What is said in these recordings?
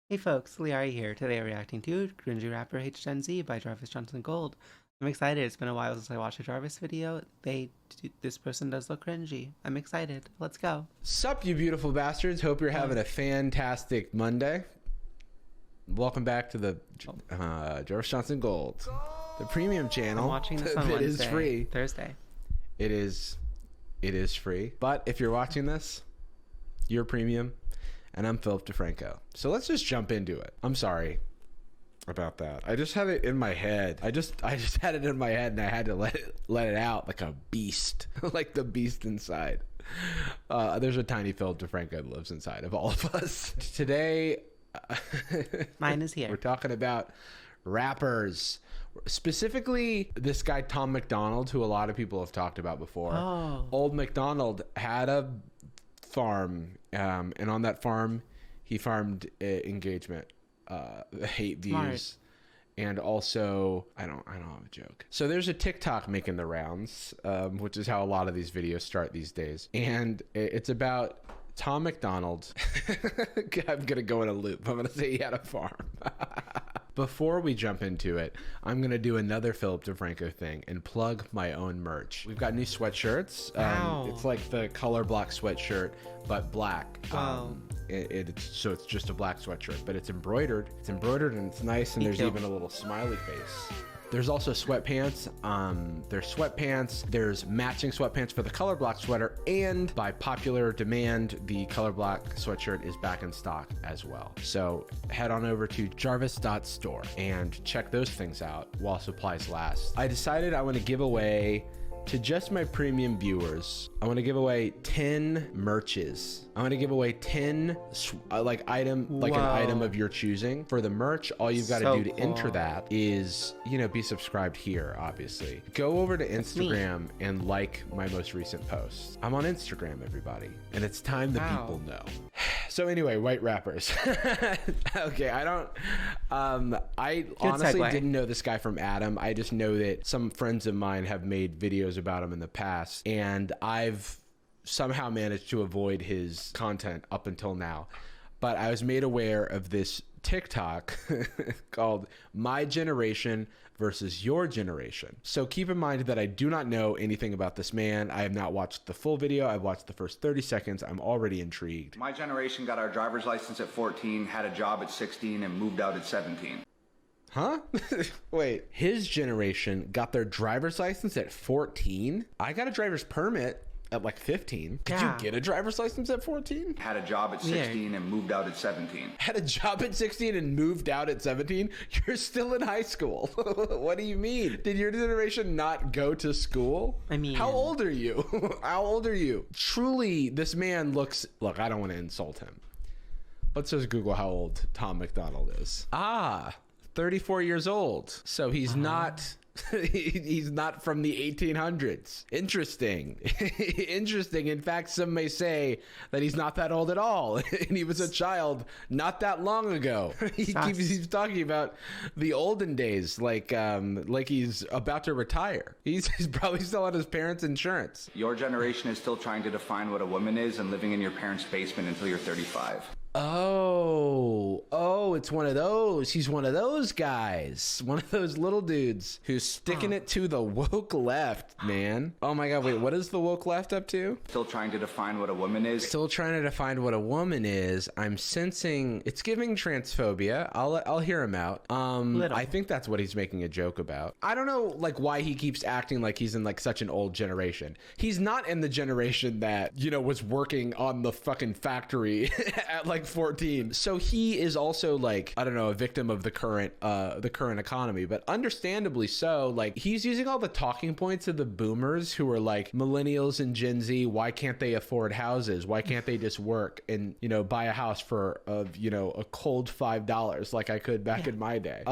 Hey folks, lyarri here. Today we're reacting to Cringy Rapper Hates Gen Z by Jarvis Johnson Gold. I'm excited. It's been a while since I watched a Jarvis video. This person does look cringy. I'm excited. Let's go. Sup, you beautiful bastards. Hope you're having a fantastic Monday. Welcome back to the Jarvis Johnson Gold, the premium channel. I'm watching this on Wednesday, is free. Thursday. It is free. But if you're watching this, you're premium. And I'm Philip DeFranco. So let's just jump into it. I'm sorry about that. I just had it in my head. I just had it in my head and I had to let it out like a beast, like the beast inside. There's a tiny Philip DeFranco that lives inside of all of us. Today, mine is here. We're talking about rappers. Specifically, this guy Tom McDonald, who a lot of people have talked about before. Oh. Old McDonald had a farm, and on that farm he farmed engagement, hate views, and also I don't have a joke. So there's a TikTok making the rounds, which is how a lot of these videos start these days, and it's about Tom McDonald. I'm gonna go in a loop. I'm gonna say he had a farm. Before we jump into it, I'm going to do another Philip DeFranco thing and plug my own merch. We've got new sweatshirts. Wow. It's like the color block sweatshirt, but black. Wow. So it's just a black sweatshirt, but it's embroidered. It's embroidered and it's nice, and there's even a little smiley face. There's also sweatpants. There's sweatpants. There's matching sweatpants for the color block sweater, and by popular demand, the color block sweatshirt is back in stock as well. So head on over to jarvis.store and check those things out while supplies last. I decided I want to give away to just my premium viewers. I want to give away 10 merches. I want to give away 10 an item of your choosing. For the merch, all you've got to do to enter that is, be subscribed here, obviously. Go over to Instagram and like my most recent post. I'm on Instagram, everybody, and it's time the people know. So anyway, white rappers. Okay, I honestly didn't know this guy from Adam. I just know that some friends of mine have made videos about him in the past, and I've somehow managed to avoid his content up until now. But I was made aware of this TikTok called My Generation versus Your Generation. So keep in mind that I do not know anything about this man. I have not watched the full video. I've watched the first 30 seconds. I'm already intrigued. My generation got our driver's license at 14, had a job at 16, and moved out at 17. Huh? Wait, his generation got their driver's license at 14? I got a driver's permit at like 15. Did you get a driver's license at 14? Had a job at 16 and moved out at 17. Had a job at 16 and moved out at 17? You're still in high school. What do you mean? Did your generation not go to school? I mean, how old are you? How old are you? Truly, this man looks... Look, I don't want to insult him. Let's just Google how old Tom McDonald is. 34 years old. So he's not... he's not from the 1800s. Interesting. Interesting. In fact, some may say that he's not that old at all, and he was a child not that long ago. He's talking about the olden days, like he's about to retire. He's probably still on his parents' insurance. Your generation is still trying to define what a woman is and living in your parents' basement until you're 35. Oh, it's one of those. He's one of those guys. One of those little dudes who's sticking it to the woke left, man. Oh my God, wait, what is the woke left up to? Still trying to define what a woman is. Still trying to define what a woman is. I'm sensing it's giving transphobia. I'll hear him out. I think that's what he's making a joke about. I don't know why he keeps acting like he's in such an old generation. He's not in the generation that, was working on the fucking factory at 14. So he is also I don't know, a victim of the current economy, but understandably so. He's using all the talking points of the boomers who are millennials and Gen Z. Why can't they afford houses? Why can't they just work and buy a house for a cold $5 like I could back in my day?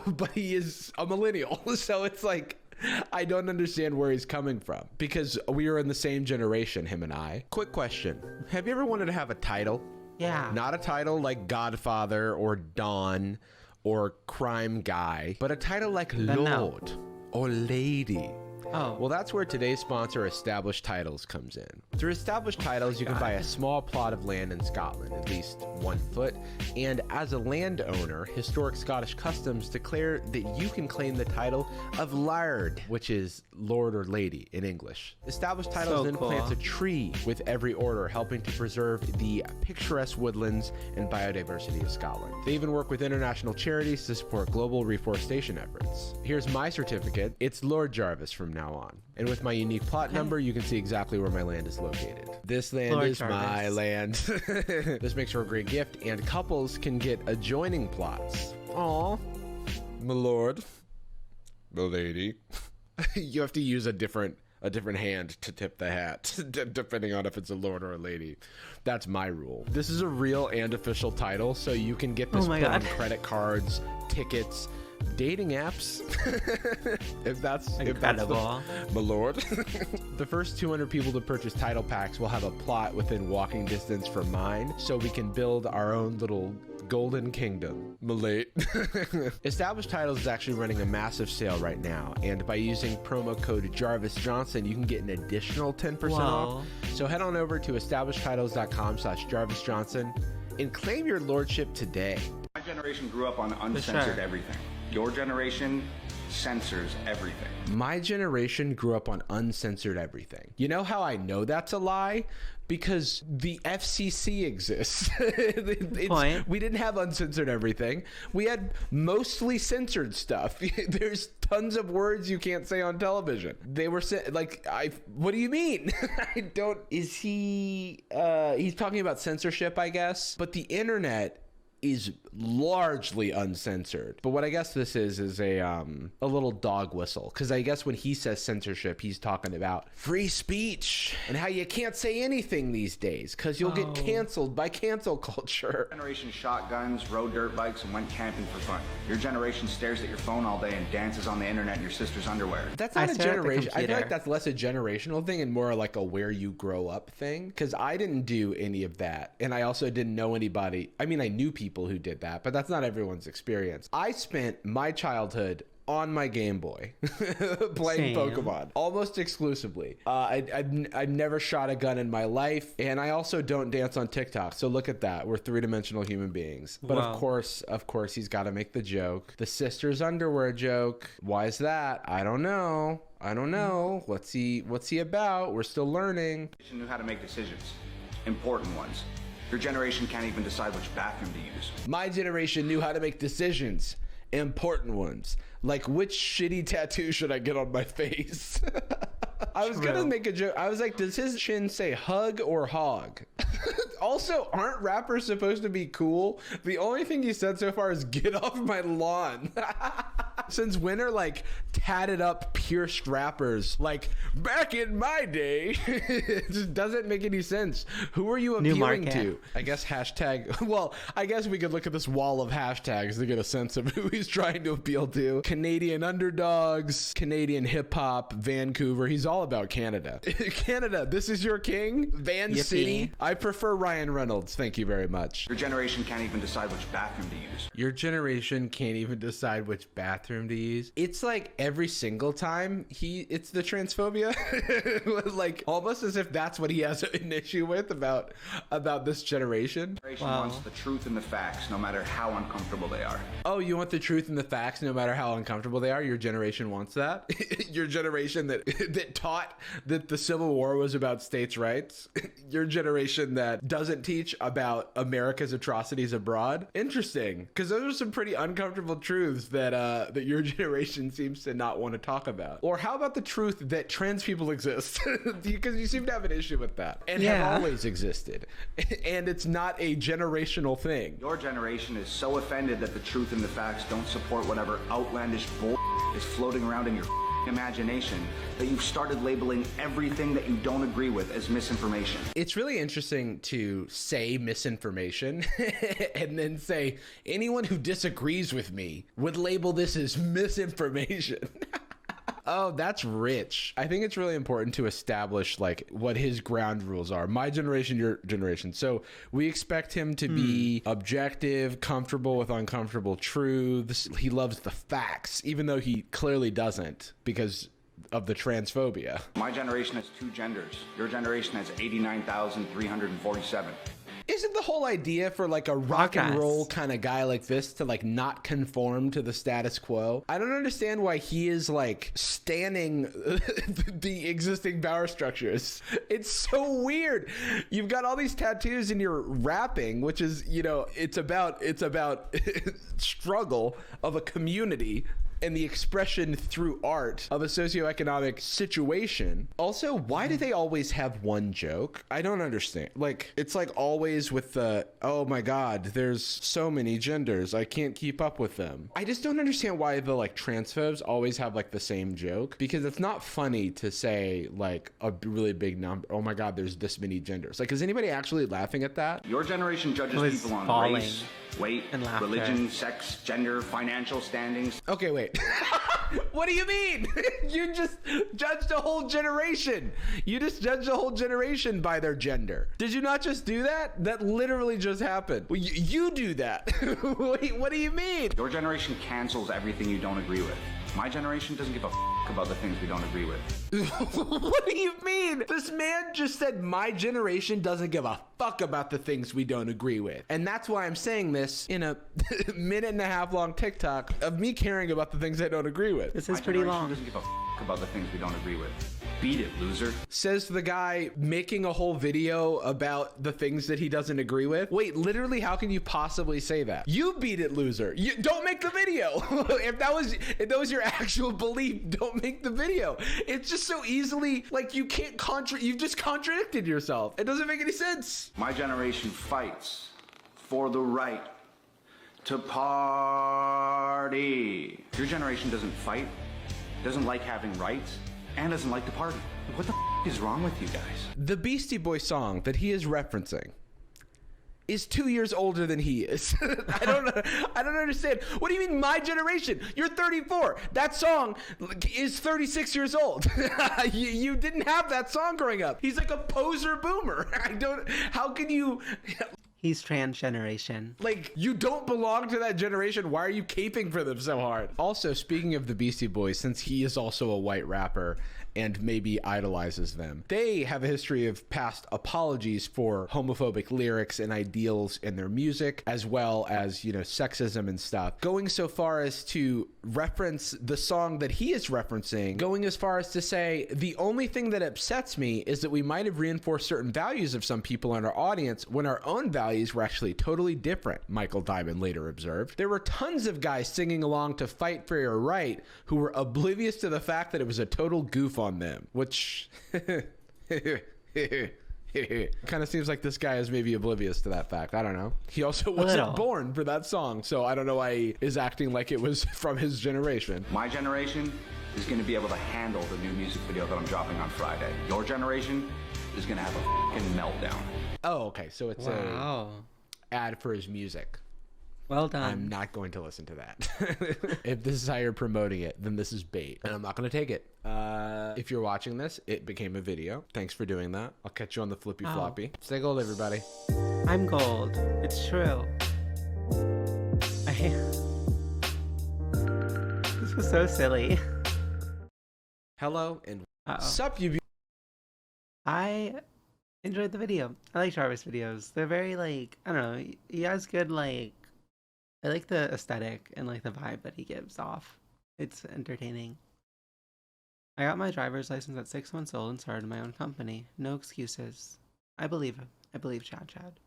But he is a millennial, so it's I don't understand where he's coming from, because we are in the same generation, him and I. Quick question: have you ever wanted to have a title? Yeah. Not a title like Godfather or Don or Crime Guy, but a title like Lord or Lady Oh. Well, that's where today's sponsor, Established Titles, comes in. Through Established Titles, you can buy a small plot of land in Scotland, at least 1 foot, and as a landowner, Historic Scottish Customs declare that you can claim the title of laird, which is lord or lady in English. Established Titles then plants a tree with every order, helping to preserve the picturesque woodlands and biodiversity of Scotland. They even work with international charities to support global reforestation efforts. Here's my certificate. It's Lord Jarvis from now on. And with my unique plot number, you can see exactly where my land is located. This land Lord is Jarvis. my land. This makes for a great gift, and couples can get adjoining plots. Aw, my lord, my lady. You have to use a different hand to tip the hat, depending on if it's a lord or a lady. That's my rule. This is a real and official title, so you can get this put on credit cards, tickets, dating apps. if that's incredible. My lord. The first 200 people to purchase title packs will have a plot within walking distance from mine, so we can build our own little golden kingdom. Malate. Established Titles is actually running a massive sale right now, and by using promo code Jarvis Johnson, you can get an additional 10% off. So head on over to establishedtitles.com/Jarvis Johnson and claim your lordship today. My generation grew up on uncensored everything. Your generation censors everything. My generation grew up on uncensored everything. You know how I know that's a lie? Because the FCC exists. We didn't have uncensored everything. We had mostly censored stuff. There's tons of words you can't say on television. They were what do you mean? He's talking about censorship, I guess. But the internet is largely uncensored. But what I guess this is a little dog whistle, because I guess when he says censorship, he's talking about free speech and how you can't say anything these days because you'll get canceled by cancel culture. Your generation shot guns, rode dirt bikes, and went camping for fun. Your generation stares at your phone all day and dances on the internet in your sister's underwear. That's not a generation. I feel like that's less a generational thing and more like a where you grow up thing, because I didn't do any of that, and I also didn't know anybody. I mean, I knew people who did that, but that's not everyone's experience. I spent my childhood on my Game Boy playing Pokemon almost exclusively. I've never shot a gun in my life, and I also don't dance on TikTok. So look at that. We're three-dimensional human beings. But of course, he's got to make the joke. The sister's underwear joke. Why is that? I don't know. What's he about? We're still learning. You knew how to make decisions. Important ones. Your generation can't even decide which bathroom to use. My generation knew how to make decisions. Important ones. Like, which shitty tattoo should I get on my face? I was gonna make a joke. I was like, does his chin say hug or hog? Also, aren't rappers supposed to be cool? The only thing he said so far is get off my lawn. Since when are like tatted up pierced rappers like back in my day? It just doesn't make any sense. Who are you appealing to? I guess hashtag. Well, I guess we could look at this wall of hashtags to get a sense of who he's trying to appeal to. Canadian underdogs, Canadian hip hop, Vancouver. He's all about Canada. Canada, this is your king. Van City. I prefer Ryan Reynolds. Thank you very much. Your generation can't even decide which bathroom to use. Your generation can't even decide which bathroom to use. It's like every single time it's the transphobia. Like almost as if that's what he has an issue with about this generation. Generation wants the truth and the facts, no matter how uncomfortable they are. Oh, you want the truth and the facts no matter how uncomfortable they are? Your generation wants that? Your generation that taught that the Civil War was about states' rights? Your generation that doesn't teach about America's atrocities abroad? Interesting, because those are some pretty uncomfortable truths that your generation seems to not want to talk about. Or how about the truth that trans people exist? Because you seem to have an issue with that and have always existed. And it's not a generational thing. Your generation is so offended that the truth and the facts don't support whatever outlandish bull is floating around in your imagination that you've started labeling everything that you don't agree with as misinformation. It's really interesting to say misinformation and then say anyone who disagrees with me would label this as misinformation. Oh, that's rich. I think it's really important to establish like what his ground rules are. My generation, your generation. So we expect him to be objective, comfortable with uncomfortable truths. He loves the facts, even though he clearly doesn't, because of the transphobia. My generation has 2 genders. Your generation has 89,347. Isn't the whole idea for like a rock and roll kind of guy like this to like not conform to the status quo? I don't understand why he is like standing the existing power structures. It's so weird. You've got all these tattoos and you're rapping, which is, you know, it's about struggle of a community and the expression through art of a socioeconomic situation. Also, why do they always have one joke? I don't understand. Like, it's like always with the, oh my God, there's so many genders, I can't keep up with them. I just don't understand why the like transphobes always have like the same joke, because it's not funny to say like a really big number. Oh my God, there's this many genders. Like, is anybody actually laughing at that? Your generation judges people on race, weight, religion, sex, gender, financial standings. Okay, wait. What do you mean? You just judged a whole generation. You just judged a whole generation by their gender. Did you not just do that? That literally just happened. Well, you do that. Wait, what do you mean? Your generation cancels everything you don't agree with. My generation doesn't give a about the things we don't agree with. What do you mean? This man just said my generation doesn't give a fuck about the things we don't agree with. And that's why I'm saying this in a minute and a half long TikTok of me caring about the things I don't agree with. This is pretty long. Doesn't give a about the things we don't agree with. Beat it, loser. Says the guy making a whole video about the things that he doesn't agree with. Wait, literally, how can you possibly say that? You beat it, loser. You don't make the video. If that was your actual belief, don't make the video. It's just so easily, like, you can't you've just contradicted yourself. It doesn't make any sense. My generation fights for the right to party. Your generation doesn't fight, doesn't like having rights, and doesn't like to party. What the is wrong with you guys? The Beastie Boy song that he is referencing is 2 years older than he is. I don't understand. What do you mean my generation? You're 34. That song is 36 years old. You didn't have that song growing up. He's like a poser boomer. How can you... He's transgeneration. Like, you don't belong to that generation. Why are you caping for them so hard? Also, speaking of the Beastie Boys, since he is also a white rapper and maybe idolizes them, they have a history of past apologies for homophobic lyrics and ideals in their music, as well as, you know, sexism and stuff. Going so far as to reference the song that he is referencing, going as far as to say, the only thing that upsets me is that we might have reinforced certain values of some people in our audience when our own values were actually totally different, Michael Diamond later observed. There were tons of guys singing along to Fight for Your Right who were oblivious to the fact that it was a total goof on them, which kind of seems like this guy is maybe oblivious to that fact. I don't know. He also wasn't born for that song, so I don't know why he is acting like it was from his generation. My generation is going to be able to handle the new music video that I'm dropping on Friday. Your generation is going to have a fucking meltdown. Oh, okay. So it's a ad for his music. Well done. I'm not going to listen to that. If this is how you're promoting it, then this is bait, and I'm not going to take it. If you're watching this, it became a video. Thanks for doing that. I'll catch you on the flippy floppy. Stay gold, everybody. I'm gold. It's true. This was so silly. Hello and sup, you. I enjoyed the video. I like Jarvis videos. They're very, like, I don't know, he has good, like, I like the aesthetic and, like, the vibe that he gives off. It's entertaining. I got my driver's license at 6 months old and started my own company. No excuses. I believe him. I believe Chad.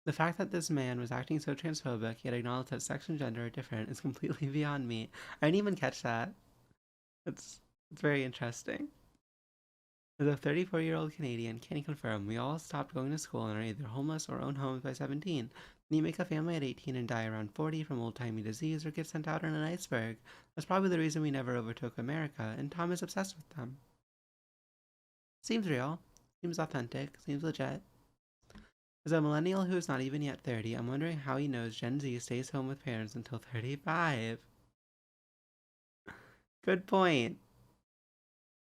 The fact that this man was acting so transphobic yet acknowledged that sex and gender are different is completely beyond me. I didn't even catch that. It's very interesting. As a 34-year-old Canadian, can you confirm we all stopped going to school and are either homeless or own homes by 17? Then you make a family at 18 and die around 40 from old-timey disease or get sent out on an iceberg. That's probably the reason we never overtook America, and Tom is obsessed with them. Seems real. Seems authentic. Seems legit. As a millennial who is not even yet 30, I'm wondering how he knows Gen Z stays home with parents until 35. Good point.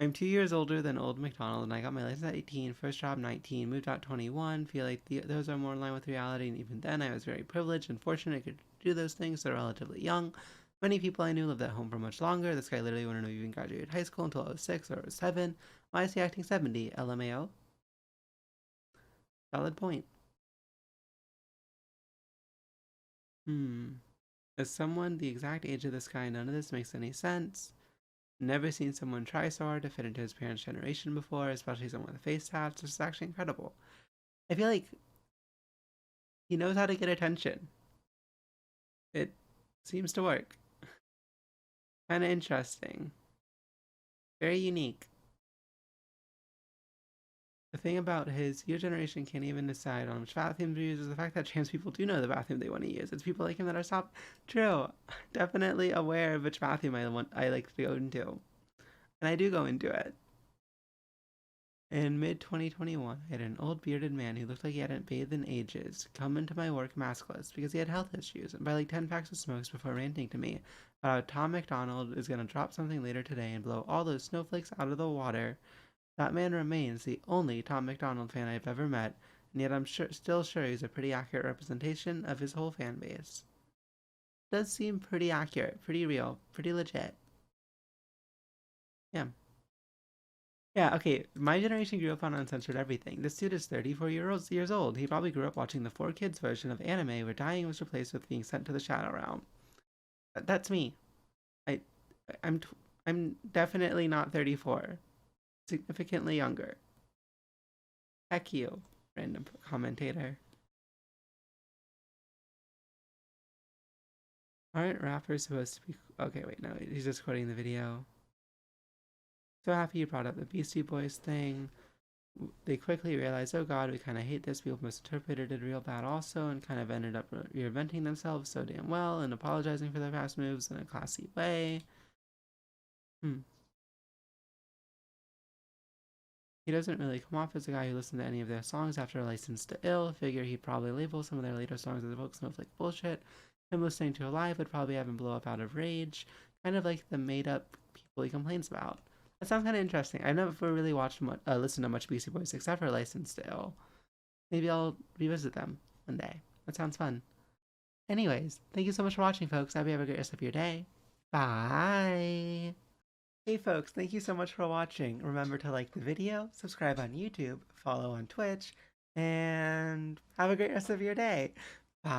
I'm 2 years older than old McDonald, and I got my license at 18, first job 19, moved out 21, feel like those are more in line with reality, and even then I was very privileged and fortunate I could do those things so relatively young. Many people I knew lived at home for much longer. This guy literally wouldn't have even graduated high school until I was 6 or I was 7. Why is he acting 70? LMAO? Valid point. As someone the exact age of this guy, none of this makes any sense. Never seen someone try so hard to fit into his parents' generation before, especially someone with face tats. This is actually incredible. I feel like he knows how to get attention. It seems to work. Kind of interesting. Very unique. The thing about your generation can't even decide on which bathroom to use is the fact that trans people do know the bathroom they want to use. It's people like him that are stopped. True. Definitely aware of which bathroom I like to go into. And I do go into it. In mid-2021, I had an old bearded man who looked like he hadn't bathed in ages come into my work maskless because he had health issues and buy like 10 packs of smokes before ranting to me about how Tom McDonald is going to drop something later today and blow all those snowflakes out of the water. That man remains the only Tom McDonald fan I've ever met, and yet I'm still sure he's a pretty accurate representation of his whole fan base. Does seem pretty accurate, pretty real, pretty legit. Yeah. Yeah, okay, my generation grew up on uncensored everything. This dude is 34 years old. He probably grew up watching the 4Kids version of anime where dying was replaced with being sent to the Shadow Realm. That's me. I'm definitely not 34. Significantly younger. Heck you, random commentator. Aren't rappers supposed to be... Okay, wait, no, he's just quoting the video. So happy you brought up the Beastie Boys thing. They quickly realized, oh god, we kind of hate this. People misinterpreted it real bad also and kind of ended up reinventing themselves so damn well and apologizing for their past moves in a classy way. He doesn't really come off as a guy who listened to any of their songs after License to Ill. Figure he'd probably label some of their later songs as folk snowflake bullshit. Him listening to Alive would probably have him blow up out of rage. Kind of like the made-up people he complains about. That sounds kind of interesting. I've never really listened to much Beastie Boys except for License to Ill. Maybe I'll revisit them one day. That sounds fun. Anyways, thank you so much for watching, folks. I hope you have a great rest of your day. Bye! Hey folks, thank you so much for watching. Remember to like the video, subscribe on YouTube, follow on Twitch, and have a great rest of your day. Bye!